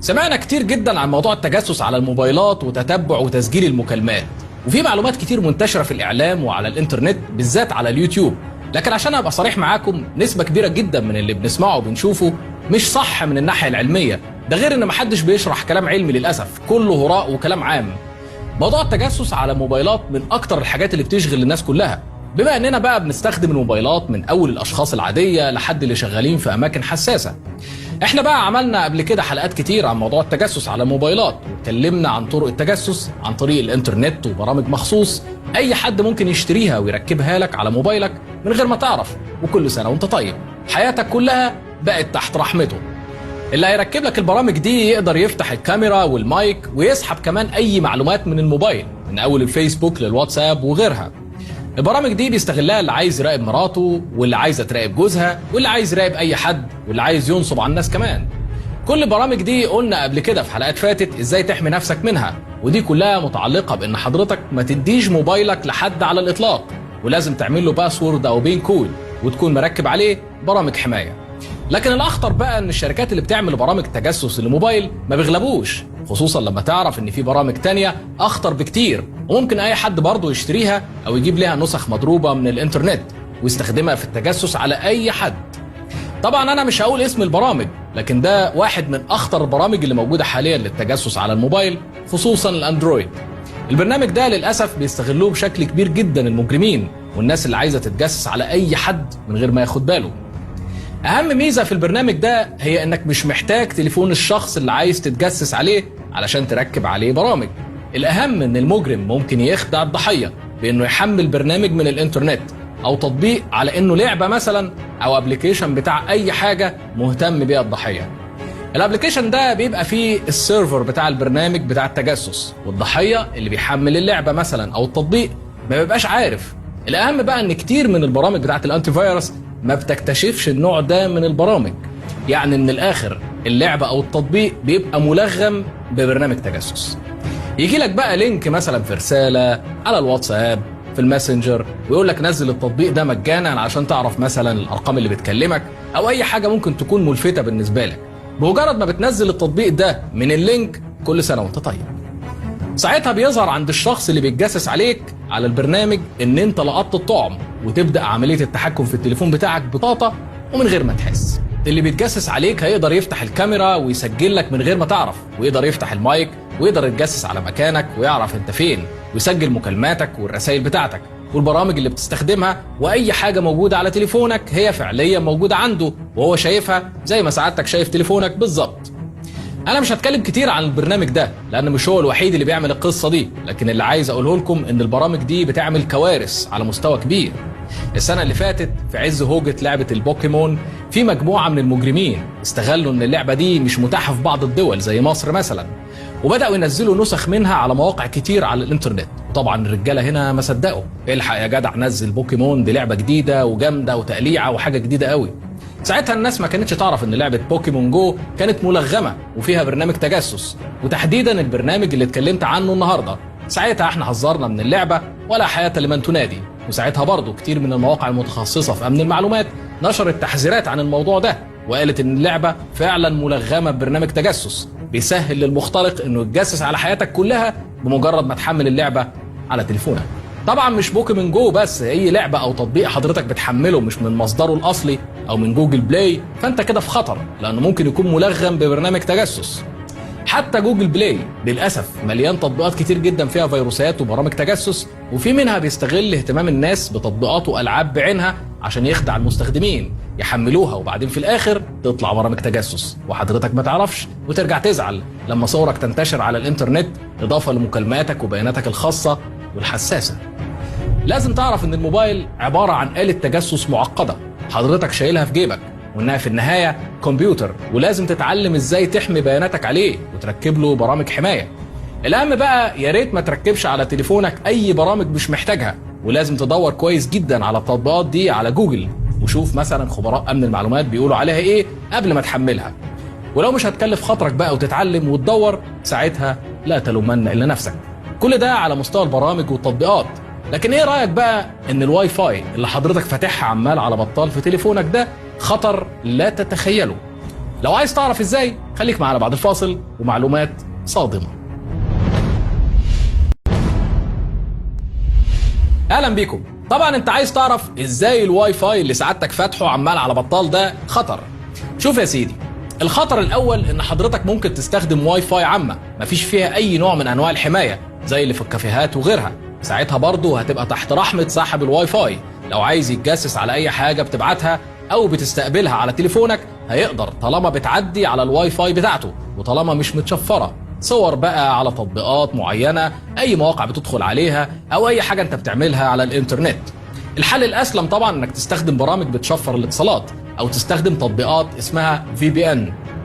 سمعنا كتير جدا عن موضوع التجسس على الموبايلات وتتبع وتسجيل المكالمات، وفي معلومات كتير منتشرة في الإعلام وعلى الإنترنت بالذات على اليوتيوب. لكن عشان أبقى صريح معاكم، نسبة كبيرة جدا من اللي بنسمعه وبنشوفه مش صح من الناحية العلمية، ده غير إن محدش بيشرح كلام علمي للأسف، كله هراء وكلام عام. موضوع التجسس على الموبايلات من أكتر الحاجات اللي بتشغل الناس كلها، بما إننا بقى بنستخدم الموبايلات من أول الأشخاص العادية لحد اللي شغالين في أماكن حساسة. احنا بقى عملنا قبل كده حلقات كتير عن موضوع التجسس على الموبايلات، واتكلمنا عن طرق التجسس عن طريق الانترنت وبرامج مخصوص اي حد ممكن يشتريها ويركبها لك على موبايلك من غير ما تعرف. وكل سنة وانت طيب، حياتك كلها بقت تحت رحمته. اللي هيركب لك البرامج دي يقدر يفتح الكاميرا والمايك ويسحب كمان اي معلومات من الموبايل، من اول الفيسبوك للواتساب وغيرها. البرامج دي بيستغلها اللي عايز يراقب مراته، واللي عايزه تراقب جوزها، واللي عايز يراقب اي حد، واللي عايز ينصب على الناس كمان. كل البرامج دي قلنا قبل كده في حلقات فاتت ازاي تحمي نفسك منها، ودي كلها متعلقه بان حضرتك ما تديش موبايلك لحد على الاطلاق، ولازم تعمل له باسورد او بين كود، وتكون مركب عليه برامج حمايه. لكن الاخطر بقى ان الشركات اللي بتعمل برامج تجسس للموبايل ما بيغلبوش، خصوصا لما تعرف ان في برامج تانية اخطر بكتير، وممكن اي حد برضه يشتريها او يجيب لها نسخ مضروبة من الانترنت ويستخدمها في التجسس على اي حد. طبعا انا مش هقول اسم البرامج، لكن ده واحد من اخطر البرامج اللي موجودة حاليا للتجسس على الموبايل، خصوصا الاندرويد. البرنامج ده للاسف بيستغلوه بشكل كبير جدا المجرمين والناس اللي عايزة تتجسس على اي حد من غير ما ياخد باله. اهم ميزة في البرنامج ده هي انك مش محتاج تليفون الشخص اللي عايز تتجسس عليه علشان تركب عليه برامج. الاهم ان المجرم ممكن يخدع الضحية بانه يحمل برنامج من الانترنت او تطبيق على انه لعبة مثلا او ابليكيشن بتاع اي حاجة مهتم بيها الضحية. الابليكيشن ده بيبقى فيه السيرفر بتاع البرنامج بتاع التجسس، والضحية اللي بيحمل اللعبة مثلا او التطبيق ما بيبقاش عارف. الاهم بقى ان كتير من البرامج بتاعت الانتي فيروس ما بتكتشفش النوع ده من البرامج، يعني من الاخر اللعبة او التطبيق بيبقى ملغم ببرنامج تجسس. يجي لك بقى لينك مثلا في رسالة على الواتساب في الماسنجر، ويقول لك نزل التطبيق ده مجانا عشان تعرف مثلا الارقام اللي بتكلمك او اي حاجة ممكن تكون ملفتة بالنسبة لك. بمجرد ما بتنزل التطبيق ده من اللينك، كل سنة وانت طيب، ساعتها بيظهر عند الشخص اللي بيتجسس عليك على البرنامج ان انت لقطت الطعم، وتبدأ عملية التحكم في التليفون بتاعك ببساطة ومن غير ما تحس. اللي بيتجسس عليك هيقدر يفتح الكاميرا ويسجل لك من غير ما تعرف، ويقدر يفتح المايك ويقدر يتجسس على مكانك ويعرف انت فين، ويسجل مكالماتك والرسائل بتاعتك والبرامج اللي بتستخدمها، واي حاجة موجودة على تليفونك هي فعليا موجودة عنده وهو شايفها زي ما سعادتك شايف تليفونك بالظبط. انا مش هتكلم كتير عن البرنامج ده لان مش هو الوحيد اللي بيعمل القصة دي، لكن اللي عايز اقوله لكم ان البرامج دي بتعمل كوارث على مستوى كبير. السنة اللي فاتت في عز هوجة لعبة البوكيمون، في مجموعة من المجرمين استغلوا ان اللعبة دي مش متاحة في بعض الدول زي مصر مثلا، وبدأوا ينزلوا نسخ منها على مواقع كتير على الانترنت. وطبعا الرجالة هنا ما صدقوا، الحق يا جدع نزل بوكيمون، دي لعبة جديدة وجامدة وتقليعة وحاجة جديدة قوي. ساعتها الناس ما كانتش تعرف ان لعبة بوكيمون جو كانت ملغمة وفيها برنامج تجسس، وتحديدا البرنامج اللي اتكلمت عنه النهاردة. ساعتها احنا حذرنا من اللعبة ولا حياة لمن تنادي، وساعتها برضو كتير من المواقع المتخصصة في امن المعلومات نشرت تحذيرات عن الموضوع ده، وقالت ان اللعبة فعلا ملغمة ببرنامج تجسس بيسهل للمخترق انه يتجسس على حياتك كلها بمجرد ما تحمل اللعبة على تليفونك. طبعا مش بوكيمون جو بس، اي لعبة او تطبيق حضرتك بتحمله مش من مصدره الاصلي او من جوجل بلاي فانت كده في خطر، لانه ممكن يكون ملغم ببرنامج تجسس. حتى جوجل بلاي للاسف مليان تطبيقات كتير جدا فيها فيروسات وبرامج تجسس، وفي منها بيستغل اهتمام الناس بتطبيقات والعاب بعينها عشان يخدع المستخدمين يحملوها، وبعدين في الاخر تطلع برامج تجسس وحضرتك ما تعرفش، وترجع تزعل لما صورك تنتشر على الانترنت اضافه لمكالماتك وبياناتك الخاصه والحساسه. لازم تعرف ان الموبايل عباره عن آلة تجسس معقده حضرتك شايلها في جيبك، وانها في النهايه كمبيوتر، ولازم تتعلم ازاي تحمي بياناتك عليه وتركب له برامج حمايه. الاهم بقى يا ريت ما تركبش على تليفونك اي برامج مش محتاجها، ولازم تدور كويس جدا على التطبيقات دي على جوجل، وشوف مثلا خبراء امن المعلومات بيقولوا عليها ايه قبل ما تحملها. ولو مش هتكلف خاطرك بقى وتتعلم وتدور، ساعتها لا تلومن الا نفسك. كل ده على مستوى البرامج والتطبيقات. لكن ايه رايك بقى ان الواي فاي اللي حضرتك فاتحها عمال على بطال في تليفونك ده خطر لا تتخيله؟ لو عايز تعرف ازاي خليك معانا بعد الفاصل ومعلومات صادمة. اهلا بيكم. طبعا انت عايز تعرف ازاي الواي فاي اللي سعادتك فاتحه عمال على بطال ده خطر. شوف يا سيدي، الخطر الاول ان حضرتك ممكن تستخدم واي فاي عامة مفيش فيها اي نوع من انواع الحماية زي اللي في الكافيهات وغيرها. ساعتها برضه هتبقى تحت رحمة صاحب الواي فاي. لو عايز يتجسس على اي حاجة بتبعتها او بتستقبلها على تليفونك هيقدر طالما بتعدي على الواي فاي بتاعته، وطالما مش متشفرة صور بقى على تطبيقات معينة، اي مواقع بتدخل عليها او اي حاجة انت بتعملها على الانترنت. الحل الاسلم طبعا انك تستخدم برامج بتشفر الاتصالات او تستخدم تطبيقات اسمها VPN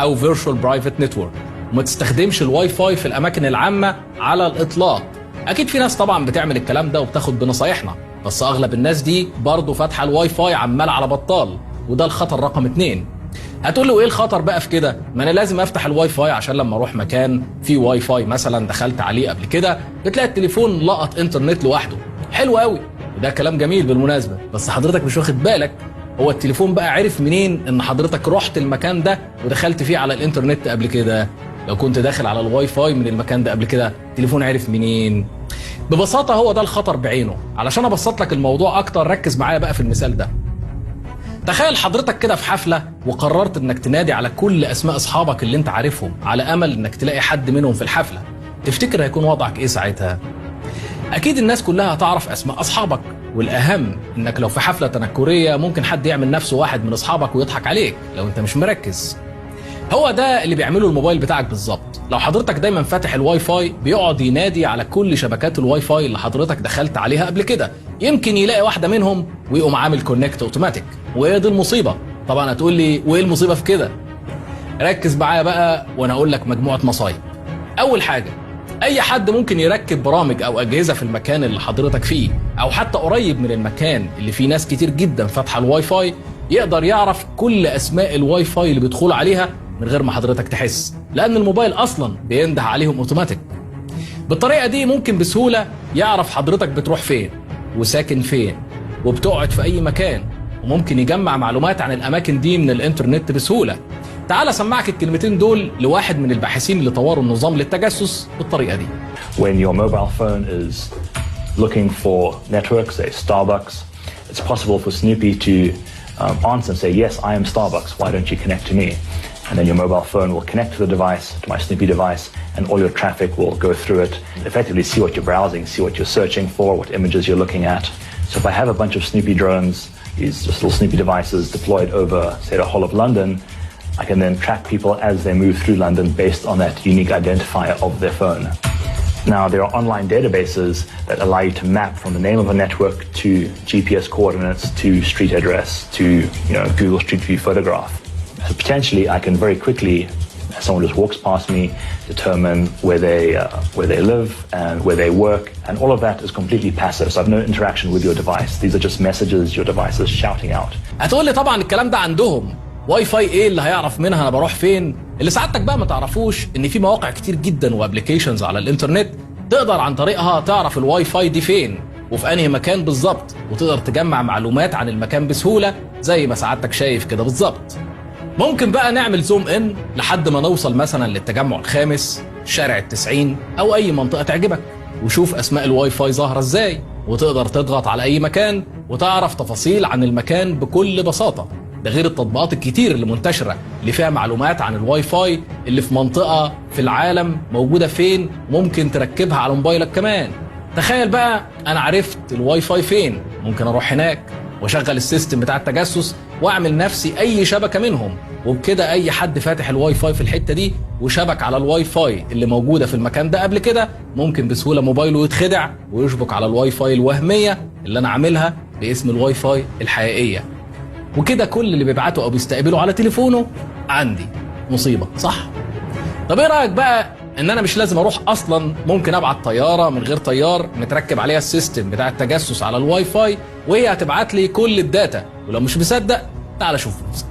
او Virtual Private Network، وما تستخدمش الواي فاي في الاماكن العامة على الاطلاق. اكيد في ناس طبعا بتعمل الكلام ده وبتاخد بنصايحنا، بس اغلب الناس دي برضه فاتحه الواي فاي عمال على بطال، وده الخطر رقم 2. هتقول له ايه الخطر بقى في كده؟ ما انا لازم افتح الواي فاي عشان لما اروح مكان فيه واي فاي مثلا دخلت عليه قبل كده بتلاقي التليفون لقط انترنت لوحده. حلو قوي، وده كلام جميل بالمناسبه، بس حضرتك مش واخد بالك هو التليفون بقى عرف منين ان حضرتك رحت المكان ده ودخلت فيه على الانترنت قبل كده؟ لو كنت داخل على الواي فاي من المكان ده قبل كده التليفون عرف منين؟ ببساطة هو ده الخطر بعينه. علشان ابسط لك الموضوع اكتر ركز معايا بقى في المثال ده. تخيل حضرتك كده في حفلة وقررت انك تنادي على كل اسماء اصحابك اللي انت عارفهم على امل انك تلاقي حد منهم في الحفلة. تفتكر هيكون وضعك ايه ساعتها؟ اكيد الناس كلها هتعرف اسماء اصحابك، والاهم انك لو في حفلة تنكرية ممكن حد يعمل نفسه واحد من اصحابك ويضحك عليك لو انت مش مركز. هو ده اللي بيعمله الموبايل بتاعك بالظبط. لو حضرتك دايما فاتح الواي فاي بيقعد ينادي على كل شبكات الواي فاي اللي حضرتك دخلت عليها قبل كده، يمكن يلاقي واحدة منهم ويقوم عامل كونكت اوتوماتيك. وايه دي المصيبة؟ طبعا هتقول لي وايه المصيبة في كده؟ ركز معايا بقى وانا اقول لك مجموعة مصايب. اول حاجة، اي حد ممكن يركب برامج او اجهزة في المكان اللي حضرتك فيه او حتى قريب من المكان اللي فيه ناس كتير جدا فاتحة الواي فاي يقدر يعرف كل اسماء الواي فاي اللي بيدخلوا عليها من غير ما حضرتك تحس، لان الموبايل اصلا بينده عليهم اوتوماتيك. بالطريقه دي ممكن بسهوله يعرف حضرتك بتروح فين وساكن فين وبتقعد في اي مكان، وممكن يجمع معلومات عن الاماكن دي من الانترنت بسهوله. تعال اسمعك الكلمتين دول لواحد من الباحثين اللي طوروا النظام للتجسس بالطريقه دي. When your mobile phone is looking for networks, say Starbucks, it's possible for Snoopy to answer and say, yes, I am Starbucks, why don't you connect to me? And then your mobile phone will connect to the device, to my Snoopy device, and all your traffic will go through it, effectively see what you're browsing, see what you're searching for, what images you're looking at. So if I have a bunch of Snoopy drones, these just little Snoopy devices deployed over, say, the whole of London, I can then track people as they move through London based on that unique identifier of their phone. Now, there are online databases that allow you to map from the name of a network to GPS coordinates, to street address, to Google Street View photograph. So potentially, I can very quickly, as someone just walks past me, determine where they live and where they work, and all of that is completely passive. So I have no interaction with your device. These are just messages your device is shouting out. هتقول لي طبعا الكلام ده عندهم واي فاي ايه اللي هيعرف منها انا بروح فين؟ اللي سعادتك بقى ما تعرفوش ان في مواقع كتير جدا وابلكيشنز على الانترنت تقدر عن طريقها تعرف الواي فاي دي فين وفي انهي مكان بالظبط، وتقدر تجمع معلومات عن المكان بسهولة زي ما سعادتك شايف كده بالظبط. ممكن بقى نعمل زوم ان لحد ما نوصل مثلا للتجمع الخامس، شارع التسعين، او اي منطقة تعجبك، وشوف اسماء الواي فاي ظاهرة ازاي، وتقدر تضغط على اي مكان وتعرف تفاصيل عن المكان بكل بساطة. ده غير التطبيقات الكتير اللي منتشرة اللي فيها معلومات عن الواي فاي اللي في منطقة في العالم موجودة فين، ممكن تركبها على موبايلك كمان. تخيل بقى انا عرفت الواي فاي فين، ممكن اروح هناك واشغل السيستم بتاع التجسس واعمل نفسي اي شبكة منهم، وبكده اي حد فاتح الواي فاي في الحتة دي وشبك على الواي فاي اللي موجودة في المكان ده قبل كده ممكن بسهولة موبايله يتخدع ويشبك على الواي فاي الوهمية اللي انا عاملها باسم الواي فاي الحقيقية، وكده كل اللي بيبعته او بيستقبله على تليفونه عندي. مصيبة صح؟ طب ايه رأيك بقى ان انا مش لازم اروح اصلا، ممكن ابعت طيارة من غير طيار متركب عليها السيستم بتاع التجسس على الواي فاي وهي هتبعت لي كل الداتا، ولو مش مصدق تعال شوف نفسك.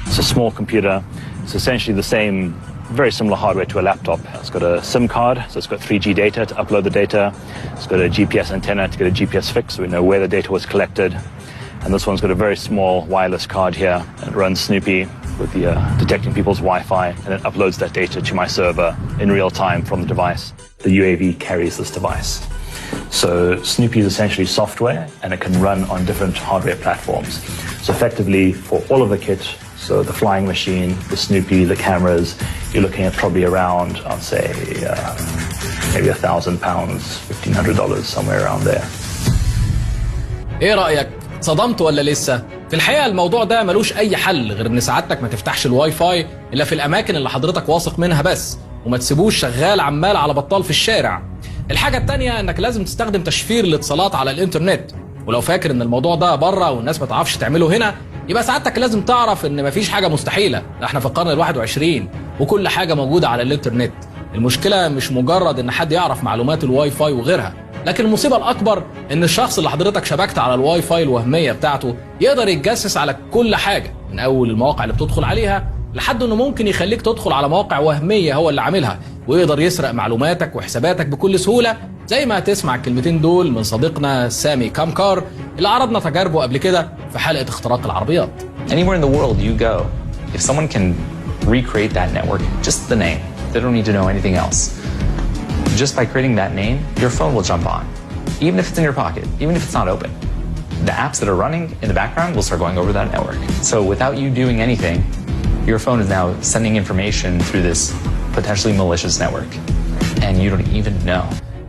It's a small computer. It's essentially the same, very similar hardware to a laptop. It's got a SIM card, so it's got 3G data to upload the data. It's got a GPS antenna to get a GPS fix, so we know where the data was collected. And this one's got a very small wireless card here. It runs Snoopy with the detecting people's Wi-Fi and then uploads that data to my server in real time from the device. The UAV carries this device. So Snoopy is essentially software, and it can run on different hardware platforms. So effectively, for all of the kit, so the flying machine, the Snoopy, the cameras, you're looking at probably around, I'd say, maybe £1,000, $1,500, somewhere around there. ايه رأيك؟ صدمت ولا لسه؟ في الحقيقة الموضوع ده ملوش أي حل غير إن سعادتك ما تفتحش الواي فاي إلا في الأماكن اللي حضرتك واثق منها بس، وما تسيبوش شغال عمال على بطال في الشارع. الحاجة التانية إنك لازم تستخدم تشفير الاتصالات على الإنترنت، ولو فاكر إن الموضوع ده بره والناس ما تعرفش تعمله هنا، يبقى سعادتك لازم تعرف إن مفيش حاجة مستحيلة، إحنا في القرن ال21 وكل حاجة موجودة على الإنترنت. المشكلة مش مجرد إن حد يعرف معلومات الواي فاي وغيرها، لكن المصيبة الأكبر إن الشخص اللي حضرتك شبكت على الواي فاي الوهمية بتاعته يقدر يتجسس على كل حاجة، من أول المواقع اللي بتدخل عليها لحد إنه ممكن يخليك تدخل على مواقع وهمية هو اللي عاملها، ويقدر يسرق معلوماتك وحساباتك بكل سهولة، زي ما هتسمع الكلمتين دول من صديقنا سامي كامكار اللي عرضنا تجاربه قبل كده في حلقة اختراق العربيات. Anywhere in the world you go, if someone can recreate that network, just the name, they don't need to know anything else. Just by creating that name, your phone will jump on, even if it's in your pocket, even if it's not open. The apps that are running in the background will start going over that network. So without you doing anything, your phone is now sending information through this potentially malicious network, and you don't even know.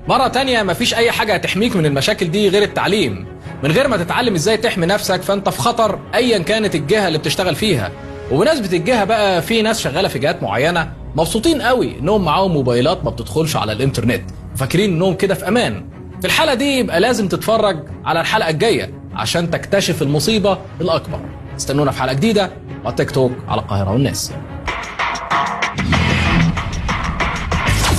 مرة تانية مفيش أي حاجة هتحميك من المشاكل دي غير التعليم. من غير ما تتعلم ازاي تحمي نفسك فانت في خطر ايا كانت الجهة اللي بتشتغل فيها. وبمناسبة الجهة بقى، في ناس شغالة في جهات معينة مبسوطين قوي انهم معاهم موبايلات ما بتدخلش على الانترنت، فاكرين انهم كده في امان. في الحالة دي يبقى لازم تتفرج على الحلقة الجاية عشان تكتشف المصيبة الاكبر. استنونا في حلقة جديدة وتيك توك على القاهرة والناس.